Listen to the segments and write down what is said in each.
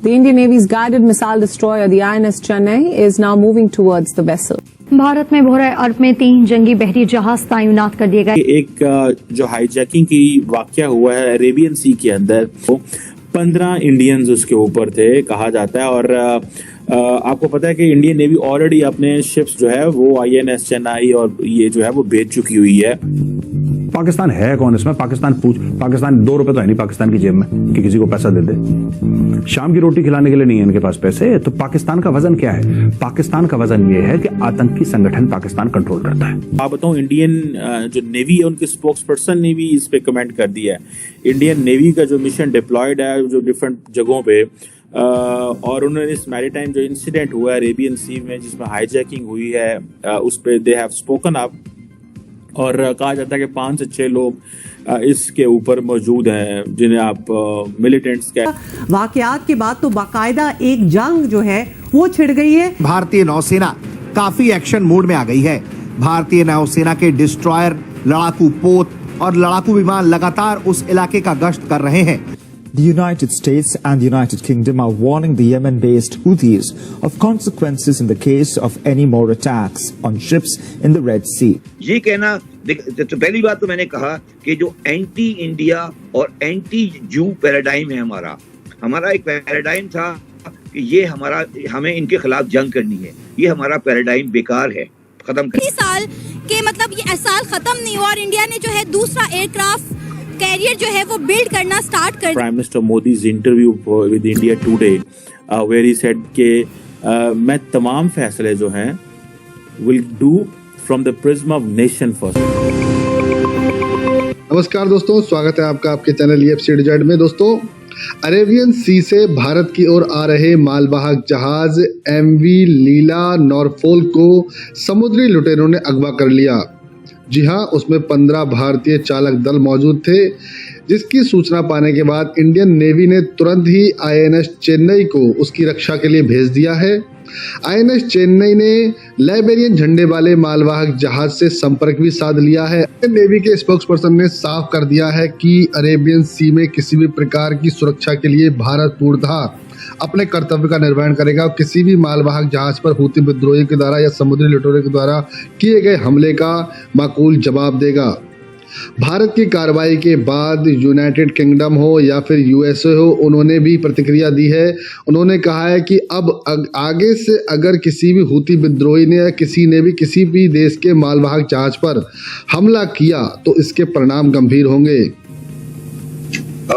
The Indian Navy's guided missile destroyer, the INS Chennai, is now moving towards the vessel. Bharat में भोरे अरब में 3 जंगी बहरी जहाज तैनात कर दिए गए। एक जो हाईजैकिंग की वाकया हुआ है अरेबियन सी के अंदर, 15 इंडियंस उसके ऊपर थे कहा जाता है। और आपको पता है कि इंडियन नेवी ऑलरेडी अपने शिप्स जो है वो INS चेन्नई और ये जो है वो भेज चुकी हुई है। पाकिस्तान है कौन इसमें? पाकिस्तान 2 रुपए तो है नहीं पाकिस्तान की जेब में कि किसी को पैसा दे दे। शाम की रोटी खिलाने के लिए नहीं है इनके पास पैसे। तो पाकिस्तान का वजन क्या है? पाकिस्तान का वजन ये है कि आतंकी संगठन पाकिस्तान कंट्रोल करता है। आप बताऊं, इंडियन जो नेवी है उनके स्पोक्स पर्सन ने भी इस पे कमेंट कर दिया है। इंडियन नेवी का जो मिशन डिप्लॉयड है जो डिफरेंट जगहों पे, और उन्होंने इस मैरीटाइम जो इंसिडेंट हुआ है अरेबियन सी में जिसमें हाईजैकिंग हुई है उस पे दे हैव स्पोकन अप। और कहा जाता है कि 5 से 6 लोग इसके ऊपर मौजूद हैं जिन्हें आप मिलिटेंट्स कह। वाकयात के बाद तो बाकायदा एक जंग जो है वो छिड़ गई है। भारतीय नौसेना काफी एक्शन मोड में आ गई है। भारतीय नौसेना के डिस्ट्रॉयर, लड़ाकू पोत और लड़ाकू विमान लगातार उस इलाके का गश्त कर रहे हैं। The United States and the United Kingdom are warning the Yemen-based Houthis of consequences in the case of any more attacks on ships in the Red Sea. ये कहना, तो पहली बात तो मैंने कहा कि जो एंटी इंडिया और एंटी जू पैराडाइम है हमारा एक पैराडाइम था कि ये हमें इनके खिलाफ जंग करनी है। ये हमारा पैराडाइम बेकार है, खत्म कर। साल के मतलब ये साल खत्म नहीं हुआ और इंडिया ने जो है दूसरा एयरक्राफ्ट कैरियर जो है वो बिल्ड करना स्टार्ट कर। Prime minister Modi's interview with India Today where he said के मैं तमाम फैसले जो हैं will do from the prism of nation first. नमस्कार दोस्तों, स्वागत है आपका आपके चैनल EFC में। दोस्तों, अरेबियन सी से भारत की ओर आ रहे मालवाहक जहाज MV लीला नॉरफोक को समुद्री लुटेरों ने अगवा कर लिया। जी हाँ, उसमें 15 भारतीय चालक दल मौजूद थे, जिसकी सूचना पाने के बाद इंडियन नेवी ने तुरंत ही INS चेन्नई को उसकी रक्षा के लिए भेज दिया है। INS चेन्नई ने लाइबेरियन झंडे वाले मालवाहक जहाज से संपर्क भी साध लिया है। नेवी के स्पोक्सपर्सन ने साफ कर दिया है कि अरेबियन सी में किसी भी प्रकार की सुरक्षा के लिए भारत पूर्णतः अपने कर्तव्य का निर्वहन करेगा और किसी भी मालवाहक जहाज पर हूती विद्रोही के द्वारा या समुद्री लुटेरों के द्वारा किए गए हमले का माकूल जवाब देगा। भारत की कार्रवाई के बाद यूनाइटेड किंगडम हो या फिर USA हो, उन्होंने भी प्रतिक्रिया दी है। उन्होंने कहा है कि अब आगे से अगर किसी भी हूती विद्रोही ने या किसी ने भी किसी भी देश के मालवाहक जहाज पर हमला किया तो इसके परिणाम गंभीर होंगे।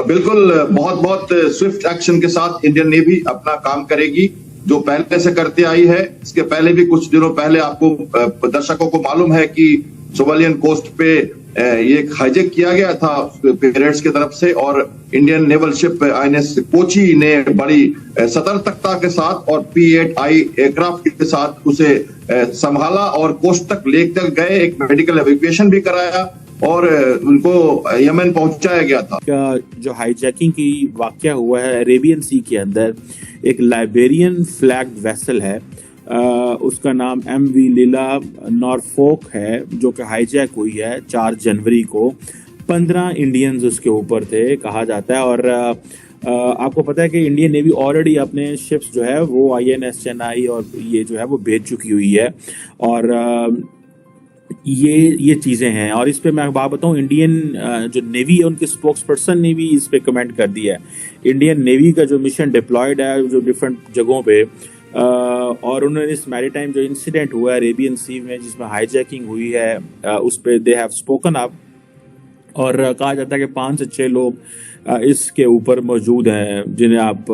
बिल्कुल, बहुत स्विफ्ट एक्शन के साथ इंडियन नेवी अपना काम करेगी, जो पहले से करते आई है। इसके पहले भी कुछ दिनों पहले आपको दर्शकों को मालूम है कि सोमालियन कोस्ट पे ये हाईजैक किया गया था पीरियड्स की तरफ से, और Indian naval ship INS Kochi ने बड़ी सतर्कता के साथ और P-8I एयरक्राफ्ट के साथ उसे संभाला और कोस्ट तक लेकर गए, एक मेडिकल एवेक्यूएशन भी कराया और उनको यमन पहुंचाया गया था। जो हाईजैकिंग की वाकया हुआ है अरेबियन सी के अंदर, एक लाइबेरियन फ्लैग्ड वेसल है, उसका नाम MV लीला नॉरफोक है, जो कि हाईजैक हुई है 4 जनवरी को। 15 इंडियंस उसके ऊपर थे कहा जाता है। और आपको पता है कि इंडियन नेवी ऑलरेडी अपने शिप्स जो है वो INS चेन्नई और ये जो है वो भेज चुकी हुई है। और ये चीजें हैं। और इस पे मैं बात बताऊं, इंडियन जो नेवी है उनके स्पोक्स पर्सन ने भी इस पे कमेंट कर दिया है। इंडियन नेवी का जो मिशन डिप्लॉयड है जो डिफरेंट जगहों पे, और उन्होंने इस मैरीटाइम जो इंसिडेंट हुआ है अरेबियन सी में जिसमें हाईजैकिंग हुई है उस पे दे हैव स्पोकन अप। और कहा जाता है कि 5 से 6 लोग इसके ऊपर मौजूद हैं जिन्हें आप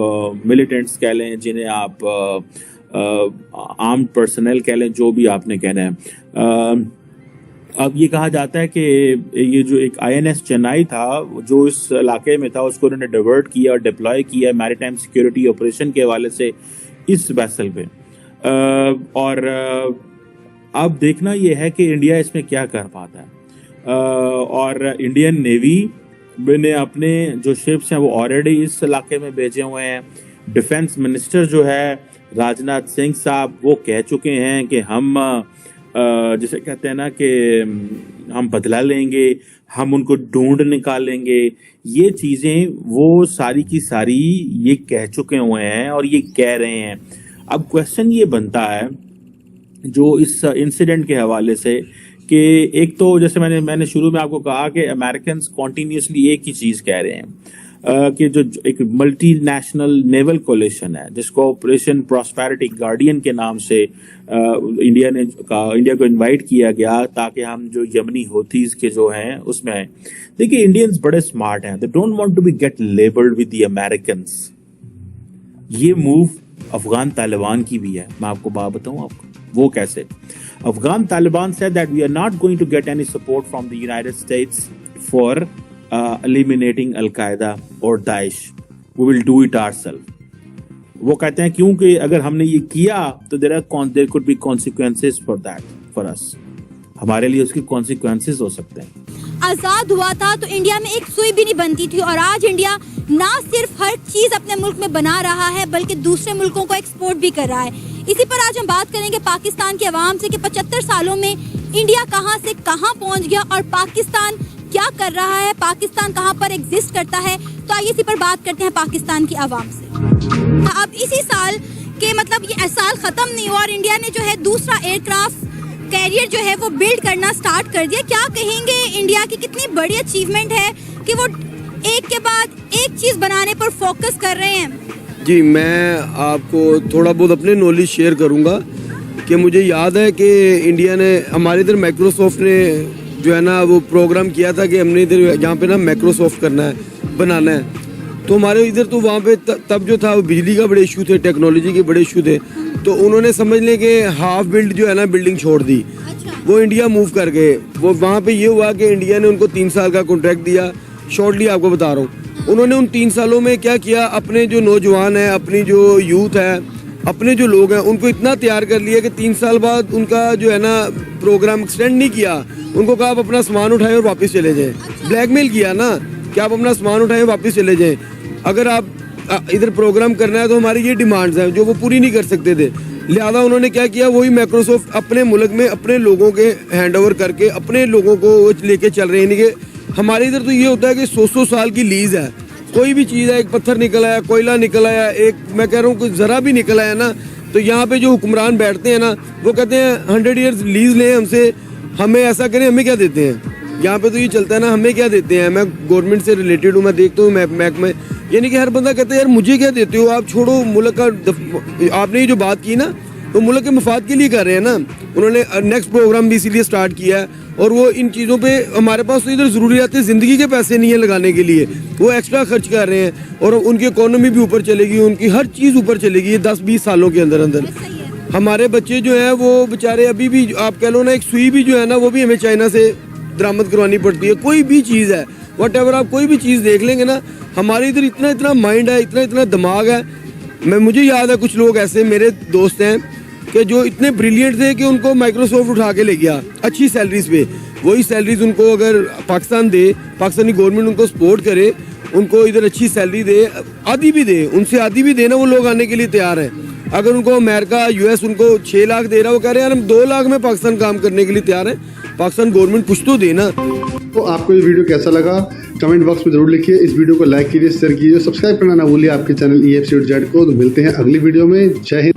मिलिटेंट्स कह लें, जिन्हें आप आर्म्ड पर्सनल कह लें, जो भी आपने कहना है। अब ये कहा जाता है कि ये जो एक INS चेन्नई था जो इस इलाके में था उसको उन्होंने डाइवर्ट किया और डिप्लॉय किया मैरीटाइम सिक्योरिटी ऑपरेशन के हवाले से इस वेसल पे। और अब देखना ये है कि इंडिया इसमें क्या कर पाता है। और इंडियन नेवी ने अपने जो शिप्स हैं वो ऑलरेडी इस इलाके में भेजे हुए हैं। डिफेंस मिनिस्टर जो है राजनाथ सिंह साहब वो कह चुके हैं कि हम जिसे कहते हैं ना कि हम बदला लेंगे, हम उनको ढूंढ निकालेंगे, ये चीजें वो सारी की सारी ये कह चुके हुए हैं और ये कह रहे हैं। अब क्वेश्चन ये बनता है जो इस इंसिडेंट के हवाले से कि एक तो जैसे मैंने शुरू में आपको कहा कि अमेरिकन कॉन्टिन्यूसली एक ही चीज कह रहे हैं कि जो एक मल्टीनेशनल नेवल कोलिशन है जिसको ऑपरेशन प्रॉस्पेरिटी गार्डियन के नाम से इंडिया को इनवाइट किया गया ताकि हम जो यमनी होतीज के जो हैं उसमें आए। देखिए इंडियंस बड़े स्मार्ट हैं, they don't want to be get labelled with the Americans. ये मूव अफगान तालिबान की भी है, मैं आपको बात बताऊं आपको वो कैसे। Afghan Taliban said that we are not going to get any support from the United States for eliminating Al-Qaeda or Daesh. We will do it ourselves. वो कहते हैं क्योंकि अगर हमने ये किया तो there could be consequences for that for us. हमारे लिए उसके consequences हो सकते हैं। आजाद हुआ था तो इंडिया में एक सुई भी नहीं बनती थी और आज इंडिया ना सिर्फ हर चीज अपने मुल्क में बना रहा है बल्कि दूसरे मुल्कों को एक्सपोर्ट भी कर रहा है। इसी पर आज हम बात करेंगे पाकिस्तान के अवाम से कि 75 सालों में इंडिया कहां से कहां पहुंच गया और पाकिस्तान क्या कर रहा है, पाकिस्तान कहां पर एग्जिस्ट करता है। तो आइए इसी पर बात करते हैं पाकिस्तान की अवाम से। अब इसी साल के मतलब ये साल खत्म नहीं हुआ और इंडिया ने जो है दूसरा एयरक्राफ्ट कैरियर जो है वो बिल्ड करना स्टार्ट कर दिया। क्या कहेंगे इंडिया की कितनी बड़ी अचीवमेंट है कि वो एक के बाद एक चीज बनाने पर फोकस कर रहे हैं। जी मैं आपको थोड़ा बहुत अपने नॉलेज शेयर करूंगा कि मुझे याद है कि इंडिया ने हमारे इधर माइक्रोसॉफ्ट ने जो है ना वो प्रोग्राम किया था कि हमने इधर यहाँ पे ना माइक्रोसॉफ्ट करना है, बनाना है। तो हमारे इधर तो वहाँ पे तब जो था वो बिजली का बड़े इशू थे, टेक्नोलॉजी के बड़े इशू थे। तो उन्होंने समझ लें कि हाफ बिल्ड जो है ना बिल्डिंग छोड़ दी, वो इंडिया मूव कर गए। वो वहाँ पे ये हुआ कि इंडिया ने उनको 3 साल का कॉन्ट्रैक्ट दिया। शॉर्टली आपको बता रहा हूँ उन्होंने उन 3 सालों में क्या किया, अपने जो नौजवान हैं, अपनी जो यूथ है, अपने जो लोग हैं उनको इतना तैयार कर लिया कि 3 साल बाद उनका जो है ना प्रोग्राम एक्सटेंड नहीं किया। उनको कहा आप अपना सामान उठाएं और वापस चले जाएं। ब्लैकमेल किया ना कि आप अपना सामान उठाएं वापस चले जाएं। अगर आप इधर प्रोग्राम करना है तो हमारी ये डिमांड्स हैं जो वो पूरी नहीं कर सकते थे। लिहाजा उन्होंने क्या किया, वही माइक्रोसॉफ्ट अपने मुल्क में अपने लोगों के हैंड ओवर करके अपने लोगों को लेके चल रहे हैं। यानी कि हमारे इधर तो ये होता है कि 100 साल की लीज है। कोई भी चीज़ है, एक पत्थर निकल आया, कोयला निकल आया, एक मैं कह रहा हूँ जरा भी निकल आया ना, तो यहाँ पे जो हुक्मरान बैठते हैं ना वो कहते हैं 100 ईयर्स लीज लें हमसे, हमें ऐसा करें, हमें क्या देते हैं। यहाँ पे तो ये चलता है ना, हमें क्या देते हैं। मैं गवर्नमेंट से रिलेटेड हूँ, मैं देखता हूँ मैक में, यानी कि हर बंदा कहता है यार मुझे क्या देते हो आप, छोड़ो मुल्क का। आपने ये जो बात की ना तो मुल्क के मफाद के लिए कर रहे हैं ना। उन्होंने नेक्स्ट प्रोग्राम भी इसीलिए स्टार्ट किया है और वो इन चीज़ों पे हमारे पास तो इधर ज़रूरियात ज़िंदगी के पैसे नहीं है लगाने के लिए, वो एक्स्ट्रा खर्च कर रहे हैं और उनकी इकोनॉमी भी ऊपर चलेगी, उनकी हर चीज़ ऊपर चलेगी ये 10-20 सालों के अंदर अंदर। हमारे बच्चे जो हैं वो बेचारे अभी भी आप कह लो ना, एक सुई भी जो है ना वो भी हमें चाइना से दरामद करवानी पड़ती है। कोई भी चीज़ है, वट एवर आप कोई भी चीज़ देख लेंगे ना, हमारे इधर इतना इतना माइंड है, इतना इतना दिमाग है। मुझे याद है कुछ लोग ऐसे मेरे दोस्त हैं कि जो इतने ब्रिलियंट थे कि उनको माइक्रोसॉफ्ट उठा के ले गया अच्छी सैलरीज पे। वही सैलरीज उनको अगर पाकिस्तान दे, पाकिस्तानी गवर्नमेंट उनको सपोर्ट करे, उनको इधर अच्छी सैलरी दे, आधी भी दे, उनसे आधी भी देना, वो लोग आने के लिए तैयार हैं। अगर उनको अमेरिका यूएस उनको 6 लाख दे रहा है, वो कह रहे हैं यार हम 2 लाख में पाकिस्तान काम करने के लिए तैयार है। पाकिस्तान गवर्नमेंट कुछ तो देना। तो आपको ये वीडियो कैसा लगा कमेंट बॉक्स में जरूर लिखिए। इस वीडियो को लाइक कीजिए, शेयर कीजिए, सब्सक्राइब करना ना भूलिए आपके चैनल EFC को। तो मिलते हैं अगली वीडियो में। जय हिंद।